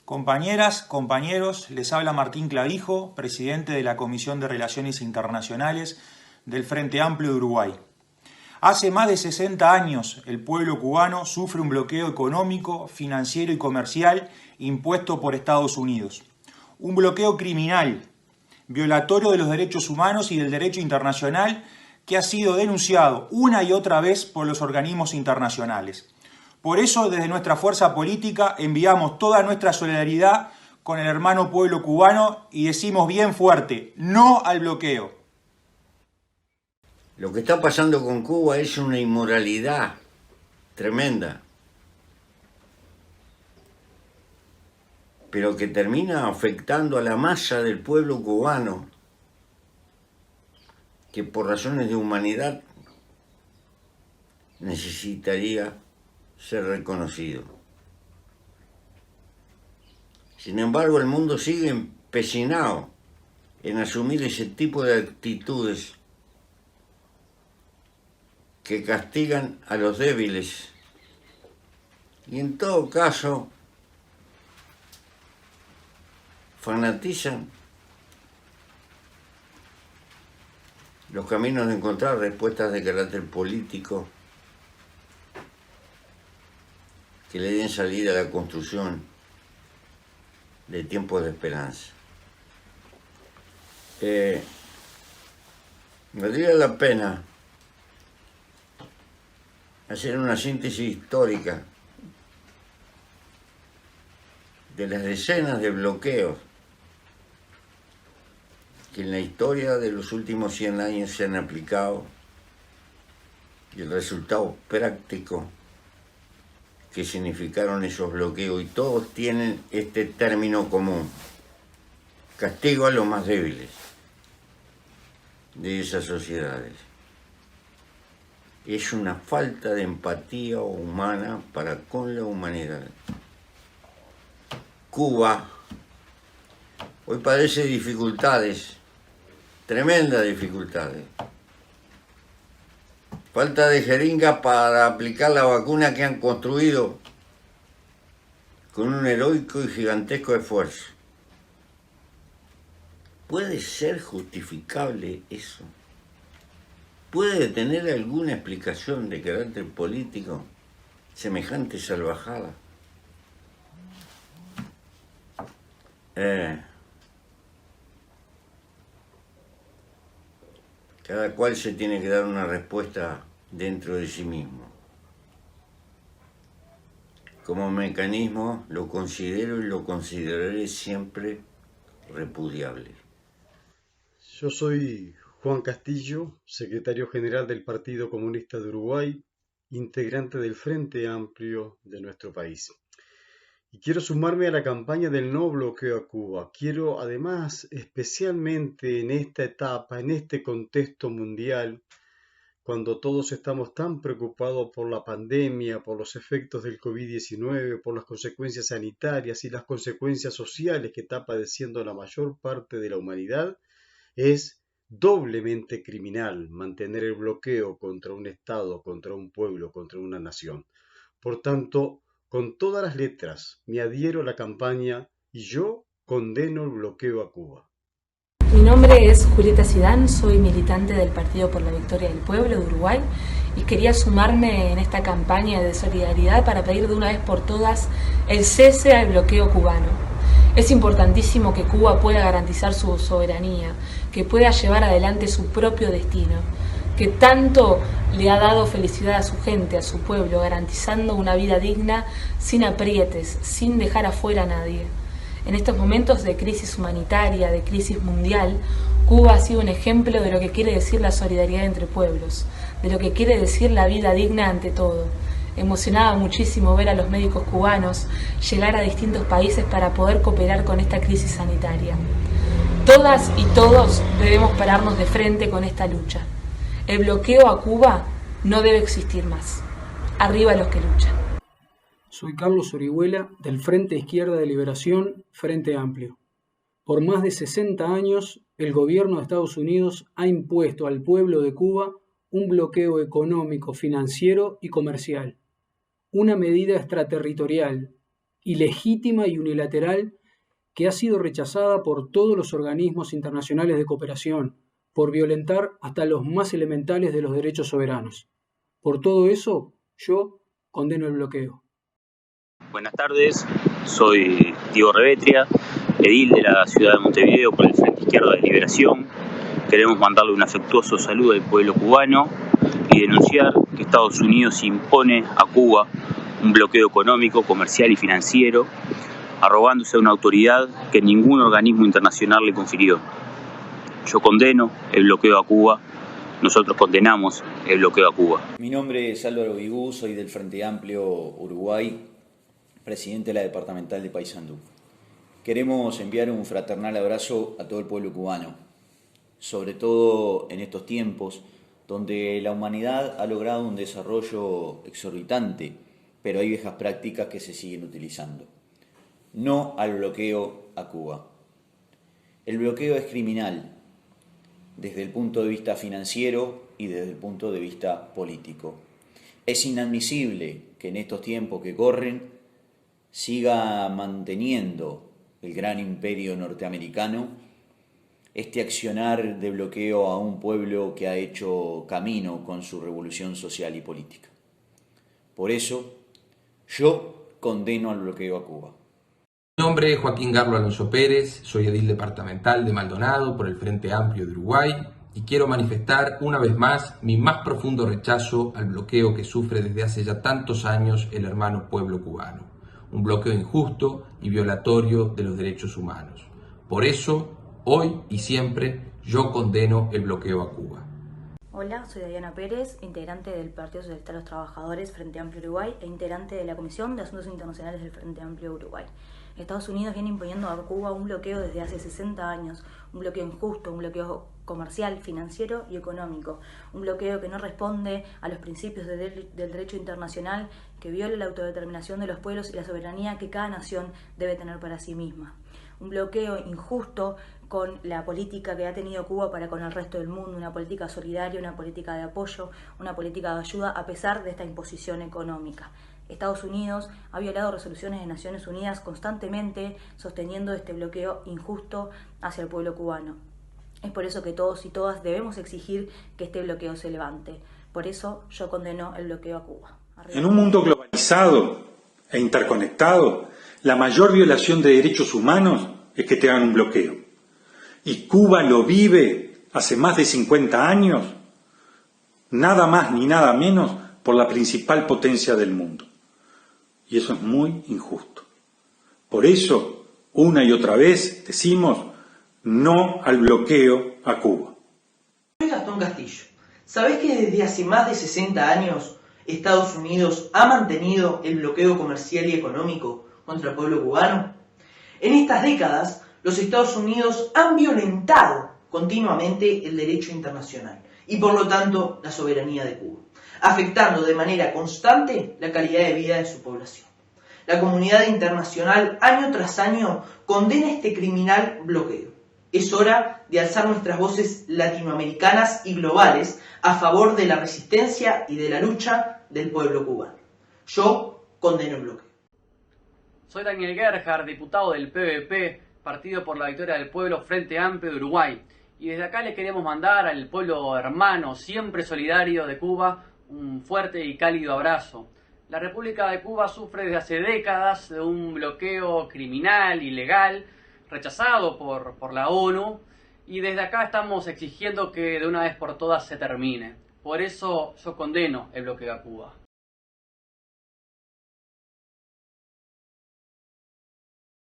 Compañeras, compañeros, les habla Martín Clavijo, presidente de la Comisión de Relaciones Internacionales del Frente Amplio de Uruguay. Hace más de 60 años el pueblo cubano sufre un bloqueo económico, financiero y comercial impuesto por Estados Unidos. Un bloqueo criminal, violatorio de los derechos humanos y del derecho internacional que ha sido denunciado una y otra vez por los organismos internacionales. Por eso, desde nuestra fuerza política, enviamos toda nuestra solidaridad con el hermano pueblo cubano y decimos bien fuerte, no al bloqueo. Lo que está pasando con Cuba es una inmoralidad tremenda, pero que termina afectando a la masa del pueblo cubano, que por razones de humanidad necesitaría ser reconocido. Sin embargo, el mundo sigue empecinado en asumir ese tipo de actitudes que castigan a los débiles y en todo caso fanatizan los caminos de encontrar respuestas de carácter político que le den salida a la construcción de tiempos de esperanza. Valdría la pena hacer una síntesis histórica de las decenas de bloqueos que en la historia de los últimos 100 años se han aplicado y el resultado práctico que significaron esos bloqueos, y todos tienen este término común: castigo a los más débiles de esas sociedades. Es una falta de empatía humana para con la humanidad. Cuba hoy padece dificultades, tremendas dificultades. Falta de jeringas para aplicar la vacuna que han construido con un heroico y gigantesco esfuerzo. ¿Puede ser justificable eso? ¿Puede tener alguna explicación de carácter político semejante salvajada? Cada cual se tiene que dar una respuesta dentro de sí mismo. Como mecanismo lo considero y lo consideraré siempre repudiable. Yo soy Juan Castillo, secretario general del Partido Comunista de Uruguay, integrante del Frente Amplio de nuestro país. Y quiero sumarme a la campaña del no bloqueo a Cuba. Quiero además, especialmente en esta etapa, en este contexto mundial, cuando todos estamos tan preocupados por la pandemia, por los efectos del COVID-19, por las consecuencias sanitarias y las consecuencias sociales que está padeciendo la mayor parte de la humanidad, es doblemente criminal mantener el bloqueo contra un Estado, contra un pueblo, contra una nación. Por tanto, con todas las letras me adhiero a la campaña y yo condeno el bloqueo a Cuba. Mi nombre es Julieta Zidane, soy militante del Partido por la Victoria del Pueblo de Uruguay y quería sumarme en esta campaña de solidaridad para pedir de una vez por todas el cese al bloqueo cubano. Es importantísimo que Cuba pueda garantizar su soberanía, que pueda llevar adelante su propio destino, que tanto le ha dado felicidad a su gente, a su pueblo, garantizando una vida digna, sin aprietes, sin dejar afuera a nadie. En estos momentos de crisis humanitaria, de crisis mundial, Cuba ha sido un ejemplo de lo que quiere decir la solidaridad entre pueblos, de lo que quiere decir la vida digna ante todo. Emocionaba muchísimo ver a los médicos cubanos llegar a distintos países para poder cooperar con esta crisis sanitaria. Todas y todos debemos pararnos de frente con esta lucha. El bloqueo a Cuba no debe existir más. Arriba los que luchan. Soy Carlos Orihuela, del Frente Izquierda de Liberación, Frente Amplio. Por más de 60 años, el gobierno de Estados Unidos ha impuesto al pueblo de Cuba un bloqueo económico, financiero y comercial. Una medida extraterritorial ilegítima y unilateral que ha sido rechazada por todos los organismos internacionales de cooperación, por violentar hasta los más elementales de los derechos soberanos. Por todo eso, yo condeno el bloqueo. Buenas tardes, soy Diego Revetria, edil de la ciudad de Montevideo por el Frente Izquierda de Liberación. Queremos mandarle un afectuoso saludo al pueblo cubano y denunciar que Estados Unidos impone a Cuba un bloqueo económico, comercial y financiero, arrogándose a una autoridad que ningún organismo internacional le confirió. Yo condeno el bloqueo a Cuba, nosotros condenamos el bloqueo a Cuba. Mi nombre es Álvaro Vigú, soy del Frente Amplio Uruguay, presidente de la departamental de Paysandú. Queremos enviar un fraternal abrazo a todo el pueblo cubano, sobre todo en estos tiempos donde la humanidad ha logrado un desarrollo exorbitante, pero hay viejas prácticas que se siguen utilizando. No al bloqueo a Cuba. El bloqueo es criminal desde el punto de vista financiero y desde el punto de vista político. Es inadmisible que en estos tiempos que corren siga manteniendo el gran imperio norteamericano este accionar de bloqueo a un pueblo que ha hecho camino con su revolución social y política. Por eso, yo condeno al bloqueo a Cuba. Mi nombre es Joaquín Garlo Alonso Pérez, soy edil departamental de Maldonado por el Frente Amplio de Uruguay y quiero manifestar una vez más mi más profundo rechazo al bloqueo que sufre desde hace ya tantos años el hermano pueblo cubano, un bloqueo injusto y violatorio de los derechos humanos. Por eso, hoy y siempre, yo condeno el bloqueo a Cuba. Hola, soy Diana Pérez, integrante del Partido Socialista de los Trabajadores Frente Amplio Uruguay e integrante de la Comisión de Asuntos Internacionales del Frente Amplio Uruguay. Estados Unidos viene imponiendo a Cuba un bloqueo desde hace 60 años, un bloqueo injusto, un bloqueo comercial, financiero y económico, un bloqueo que no responde a los principios del derecho internacional, que viola la autodeterminación de los pueblos y la soberanía que cada nación debe tener para sí misma. Un bloqueo injusto con la política que ha tenido Cuba para con el resto del mundo, una política solidaria, una política de apoyo, una política de ayuda a pesar de esta imposición económica. Estados Unidos ha violado resoluciones de Naciones Unidas constantemente sosteniendo este bloqueo injusto hacia el pueblo cubano. Es por eso que todos y todas debemos exigir que este bloqueo se levante. Por eso yo condeno el bloqueo a Cuba. Arriba. En un mundo globalizado e interconectado, la mayor violación de derechos humanos es que te hagan un bloqueo. Y Cuba lo vive hace más de 50 años, nada más ni nada menos por la principal potencia del mundo. Y eso es muy injusto. Por eso, una y otra vez decimos no al bloqueo a Cuba. Soy Gastón Castillo. ¿Sabés que desde hace más de 60 años Estados Unidos ha mantenido el bloqueo comercial y económico contra el pueblo cubano? En estas décadas, los Estados Unidos han violentado continuamente el derecho internacional y por lo tanto la soberanía de Cuba, afectando de manera constante la calidad de vida de su población. La comunidad internacional año tras año condena este criminal bloqueo. Es hora de alzar nuestras voces latinoamericanas y globales a favor de la resistencia y de la lucha del pueblo cubano. Yo condeno el bloqueo. Soy Daniel Gerhard, diputado del PVP, Partido por la Victoria del Pueblo, Frente Amplio de Uruguay. Y desde acá le queremos mandar al pueblo hermano, siempre solidario de Cuba, un fuerte y cálido abrazo. La República de Cuba sufre desde hace décadas de un bloqueo criminal, ilegal, rechazado por la ONU, y desde acá estamos exigiendo que de una vez por todas se termine. Por eso yo condeno el bloqueo a Cuba.